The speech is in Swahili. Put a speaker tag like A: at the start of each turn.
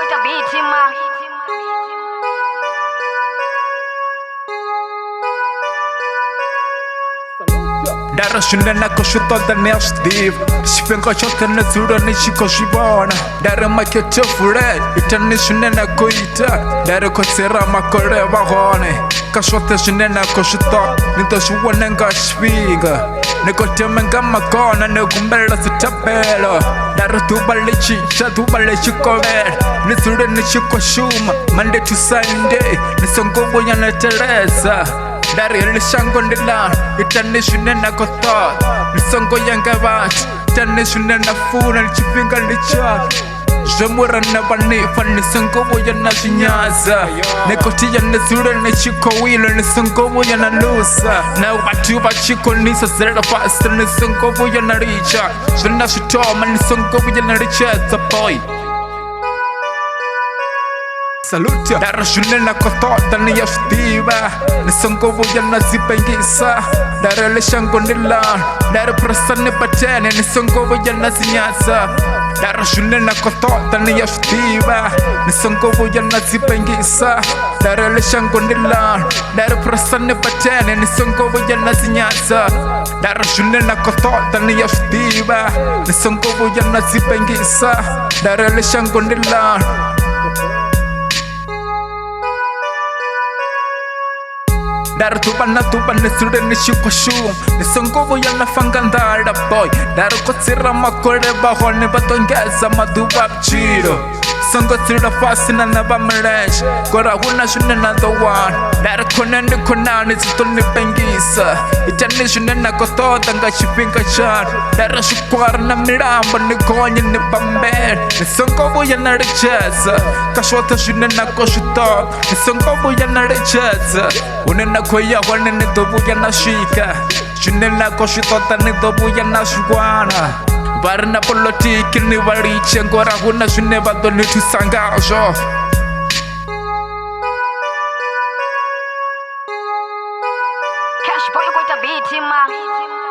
A: kuita bitima.
B: Där skynden är korset den är stiv. Skifen korset är suran i shikoshibana. Där maket chofure utan ni skynden är koita. Där kotsera makore bahane. Kashote skynden är korset ni to shuwanen gashviga. Ne kotte menga makona ne kumbela sitapelo. Där tu balichi kover. Ni suran ni shikoshuma Monday to Sunday. Ni songo boya na Teresa. Dari elishango ndila itanishune na kothot lisongo yanga bat itanishune na funa lichipinga lichat Jamura na bani fani songo boya na shinyaza Nekoti ya nezure na chiko wilo ni songo boya na lusa Na watu bachiko nisa zera fasta ni songo boya na richa Shana shitoma ni songo boya na richa boy Salute Dar shune na kothota ni yaftiva Ni songo voya na zipengisa Dar elishango nila Dar prasane patene Ni songo voya na zinyasa Dar shune na kothota ni yaftiva Ni songo voya na zipengisa Dar elishango nila Dar prasane patene Ni songo voya na zinyasa Dar shune na kothota ni yaftiva Ni songo voya na zipengisa Dar elishango nila Dar tuban sude ni shikoshum Ni songo voya na fangandara boy Dar kotsira makore bahone batongeza madubab chiro Songo tsira fasina na bamresh Kora huna shune na the one Dar konende konani zito ni pengisa Itani shune na kothota nga shipinga chan Dar shukwara na miramba ni konye ni bamber Ni songo voya na recheza Kashwata shune na koshutop Ni songo voya na recheza Unena koya wane ni dobuya na shika Shune na koshutota ni dobuya na shugwana Barna politiki ni variche Ngora huna shune bado ni tusangajo
A: Cash boy kuita bitima.